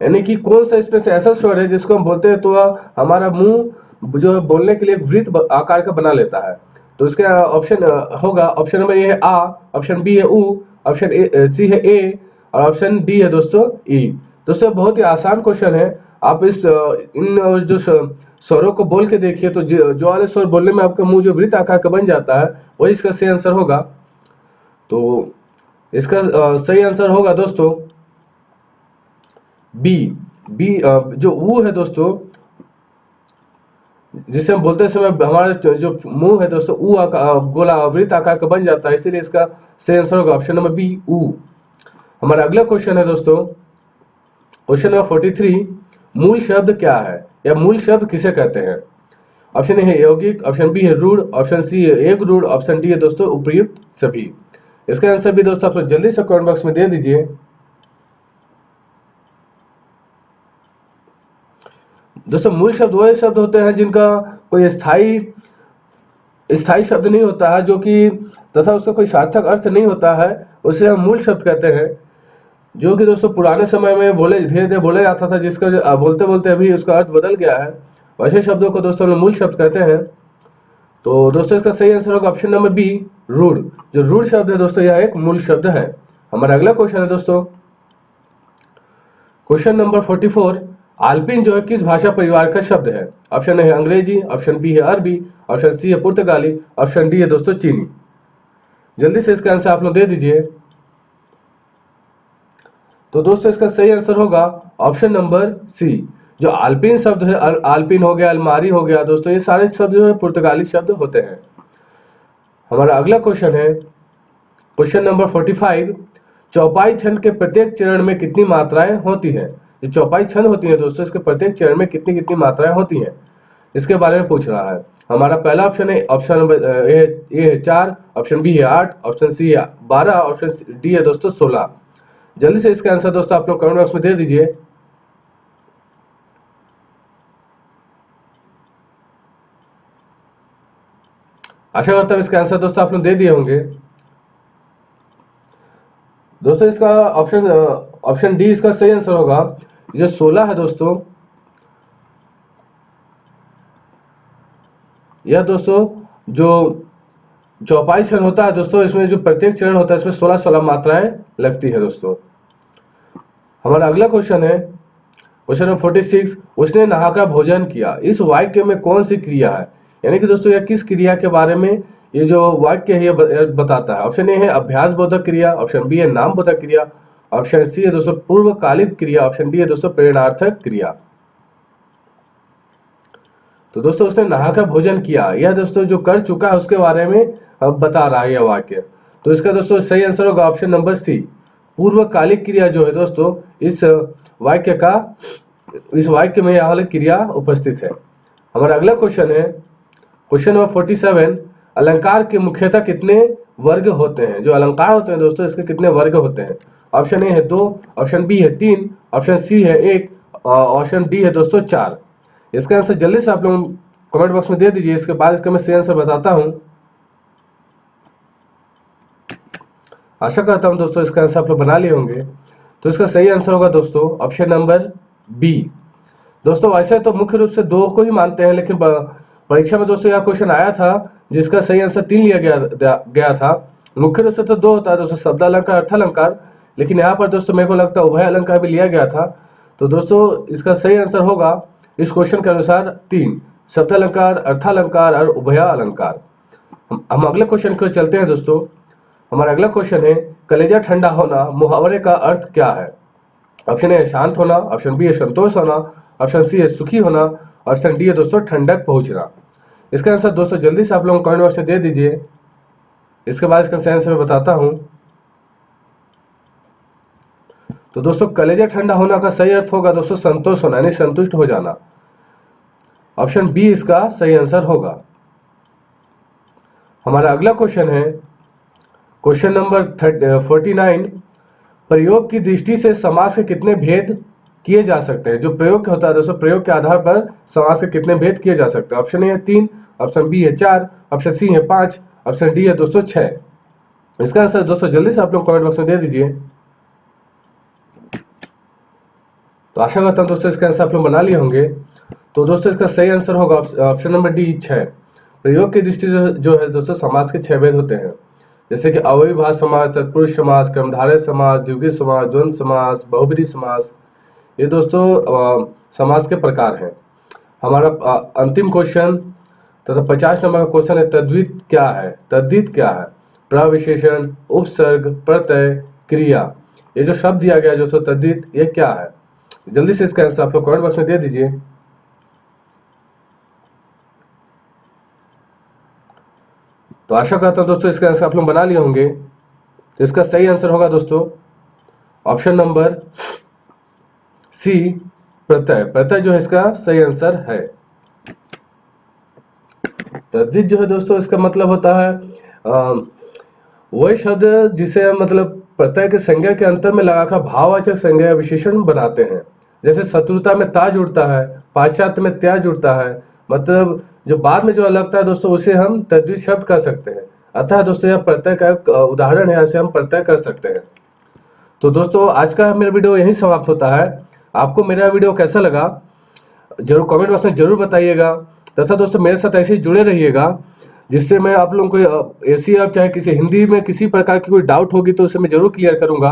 यानी कि कौन सा इसमें से ऐसा स्वर है जिसको हम बोलते हैं तो हमारा मुंह जो बोलने के लिए वृत्त आकार का बना लेता है। तो इसका ऑप्शन होगा ऑप्शन नंबर ए है आ, ऑप्शन बी है उ, ऑप्शन सी है ए और ऑप्शन डी है दोस्तों ई। दोस्तों बहुत ही आसान क्वेश्चन है, आप इन जो स्वरों को बोल के देखिए तो जो वाले स्वर बोलने में आपका मुंह जो वृत्त आकार का बन जाता है वही इसका सही आंसर होगा। तो इसका सही आंसर होगा दोस्तों बी। जो ऊ है दोस्तों, जिसे हम बोलते समय हमारा जो मुंह है दोस्तों ऊ गोला वृत्त आकार का बन जाता है, इसीलिए इसका सही आंसर होगा ऑप्शन नंबर बी ऊ। हमारा अगला क्वेश्चन है दोस्तों क्वेश्चन नंबर 43। मूल शब्द क्या है या मूल शब्द किसे कहते हैं? ऑप्शन ए है यौगिक, ऑप्शन बी है रूढ़, ऑप्शन सी है एक रूढ़, ऑप्शन डी है दोस्तों उपयुक्त सभी। इसका आंसर भी दोस्तों आप लोग जल्दी से कमेंट बॉक्स में दे दीजिए। दोस्तों मूल शब्द वह शब्द होते हैं जिनका कोई स्थायी शब्द नहीं होता है, जो कि तथा उसका कोई सार्थक अर्थ नहीं होता है, उसे हम मूल शब्द कहते हैं। जो कि दोस्तों पुराने समय में धीरे धीरे बोला जाता था, जिसका बोलते बोलते अभी उसका अर्थ बदल गया है, वैसे शब्दों को दोस्तों हम मूल शब्द कहते हैं। तो दोस्तों इसका सही आंसर होगा ऑप्शन नंबर बी रूढ़। जो रूढ़ शब्द है दोस्तों यह एक मूल शब्द है। हमारा अगला क्वेश्चन है दोस्तों क्वेश्चन नंबर 44। आल्पिन जो है किस भाषा परिवार का शब्द है? ऑप्शन ए है अंग्रेजी, ऑप्शन बी है अरबी, ऑप्शन सी है पुर्तगाली, ऑप्शन डी है दोस्तों चीनी। जल्दी से इसका आंसर आप लोग दे दीजिए। तो दोस्तों इसका सही आंसर होगा ऑप्शन नंबर सी। जो आल्पिन शब्द है, आल्पिन हो गया, अलमारी हो गया दोस्तों, ये सारे शब्द जो है पुर्तगाली शब्द होते हैं। हमारा अगला क्वेश्चन है क्वेश्चन नंबर 45। चौपाई छंद के प्रत्येक चरण में कितनी मात्राएं होती हैं? जो चौपाई छंद होती है दोस्तों, इसके प्रत्येक चरण में कितनी कितनी मात्राएं होती हैं, इसके बारे में पूछ रहा है। हमारा पहला ऑप्शन है ऑप्शन नंबर ए है 4, ऑप्शन बी है 8, ऑप्शन सी है 12, ऑप्शन डी है दोस्तों 16। जल्दी से इसका आंसर दोस्तों आप लोग कमेंट बॉक्स में दे दीजिए। आशा करता हूं इसका आंसर दोस्तों आप लोग दे दिए होंगे। दोस्तों इसका ऑप्शन डी इसका सही आंसर होगा। जो 16 है दोस्तों, यह दोस्तों जो चौपाई चरण होता है दोस्तों, इसमें जो प्रत्येक चरण होता है इसमें 16 मात्राएं लगती है दोस्तों। हमारा अगला क्वेश्चन है क्वेश्चन नंबर 46। उसने नहाकर भोजन किया, इस वाक्य में कौन सी क्रिया है? यानी कि दोस्तों यह किस क्रिया के बारे में ये जो वाक्य है ये बताता है। ऑप्शन ए है अभ्यास बोधक क्रिया, ऑप्शन बी है नाम बोधक क्रिया, ऑप्शन सी है दोस्तों पूर्वकालिक क्रिया, ऑप्शन डी है दोस्तों प्रेरणार्थक क्रिया। तो दोस्तों उसने नहाकर भोजन किया, यह दोस्तों जो कर चुका है उसके बारे में बता रहा है यह वाक्य। तो इसका दोस्तों सही आंसर होगा ऑप्शन नंबर सी। पूर्वकालिक क्रिया जो है दोस्तों इस वाक्य में यह वाली क्रिया उपस्थित है। हमारा अगला क्वेश्चन है क्वेश्चन नंबर 47। अलंकार के मुख्यतः कितने वर्ग होते हैं? जो अलंकार होते हैं दोस्तों इसके कितने वर्ग होते हैं? ऑप्शन ए है 2, ऑप्शन बी है 3, ऑप्शन सी है 1, ऑप्शन डी है दोस्तों 4। इसका आंसर जल्दी से आप लोग कमेंट बॉक्स में दे दीजिए। इसके बाद इसका मैं सही आंसर बताता हूं। आशा करता हूं दोस्तों इसका आंसर आप लोग बना लिए होंगे। तो इसका सही आंसर होगा दोस्तों ऑप्शन नंबर बी। दोस्तों वैसे तो मुख्य रूप से 2 को ही मानते हैं, लेकिन परीक्षा में दोस्तों यह क्वेश्चन आया था जिसका सही आंसर 3 लिया गया था। मुख्य रूप से तो 2 होता है दोस्तों, शब्द अलंकार, अर्थ अलंकार, लेकिन यहाँ पर दोस्तों मेरे को लगता है उभय अलंकार भी लिया गया था। तो दोस्तों इसका सही आंसर होगा इस क्वेश्चन के अनुसार 3, शब्द अलंकार, अर्थालंकार और उभय अलंकार। हम अगले क्वेश्चन को चलते हैं दोस्तों। हमारा अगला क्वेश्चन है कलेजा ठंडा होना मुहावरे का अर्थ क्या है? ऑप्शन ए है शांत होना, ऑप्शन बी है संतोष होना, ऑप्शन सी है सुखी होना, ऑप्शन डी है दोस्तों ठंडक पहुंचना। इसका आंसर दोस्तों जल्दी से आप लोग कमेंट बॉक्स में दे दीजिए। इसके बाद इसका सही आंसर मैं बताता हूं। तो दोस्तों कलेजा ठंडा होना का सही अर्थ होगा दोस्तों संतोष होना, यानी संतुष्ट हो जाना। ऑप्शन बी इसका सही आंसर होगा। हमारा अगला क्वेश्चन है क्वेश्चन नंबर 49। प्रयोग की दृष्टि से समास के कितने भेद किए जा सकते हैं? जो प्रयोग होता है दोस्तों, प्रयोग के आधार पर समास के कितने भेद किए जा सकते हैं? ऑप्शन ए है 3, ऑप्शन बी है 4, ऑप्शन सी है 5, ऑप्शन डी है दोस्तों 6। इसका आंसर दोस्तों जल्दी से आप लोग कमेंट बॉक्स में दे दीजिए। तो आशा करता हूं दोस्तों इसका आंसर आप लोग बना लिए होंगे। तो दोस्तों इसका सही आंसर होगा ऑप्शन नंबर डी 6। प्रयोग की दृष्टि जो है दोस्तों समास के 6 भेद होते हैं, जैसे कि अव्ययीभाव समास, तत्पुरुष समास, कर्मधारय समास, द्विगुणी समास, द्वंद्व समास, बहुब्रीहि समास। ये दोस्तों समास के प्रकार हैं। हमारा अंतिम क्वेश्चन तथा 50 नंबर का क्वेश्चन है तद्धित क्या है? तद्धित क्या है? प्रविशेषण, उपसर्ग, प्रत्यय, क्रिया। ये जो शब्द दिया गया है दोस्तों तद्धित, ये क्या है? जल्दी से इसका आंसर आप लोग कमेंट बॉक्स में दे दीजिए। तो आशा करता हूं दोस्तों इसका आंसर आप लोग बना लिए होंगे। तो इसका सही आंसर होगा दोस्तों ऑप्शन नंबर सी, प्रत्यय। प्रत्यय जो है इसका सही आंसर है। तद्धित जो है दोस्तों इसका मतलब होता है वही शब्द जिसे मतलब प्रत्यय के संज्ञा के अंतर में लगाकर भाववाचक संज्ञा या विशेषण बनाते हैं। जैसे शत्रुता में ताज उड़ता है, पाश्चात्य में त्याज उड़ता है, मतलब जो बाद में जो लगता है दोस्तों उसे हम तद्धित शब्द कर सकते हैं। अतः दोस्तों यह प्रत्यय का एक उदाहरण है, ऐसे हम प्रत्यय कर सकते हैं। तो दोस्तों आज का मेरा वीडियो यहीं समाप्त होता है। आपको मेरा वीडियो कैसा लगा जरूर कमेंट बॉक्स में जरूर बताइएगा, तथा दोस्तों मेरे साथ ऐसे ही जुड़े रहिएगा, जिससे मैं आप लोगों को ऐसी आप चाहे किसी हिंदी में किसी प्रकार की कोई डाउट होगी तो उसे मैं जरूर क्लियर करूंगा।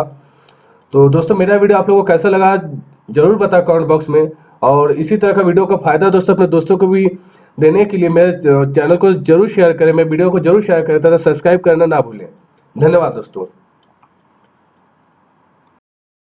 तो दोस्तों मेरा वीडियो आप लोगों को कैसा लगा जरूर बताएं कमेंट बॉक्स में, और इसी तरह का वीडियो का फायदा दोस्तों अपने दोस्तों को भी देने के लिए मेरे चैनल को जरूर शेयर करें, मेरे वीडियो को जरूर शेयर करें तथा सब्सक्राइब करना ना भूलें। धन्यवाद दोस्तों।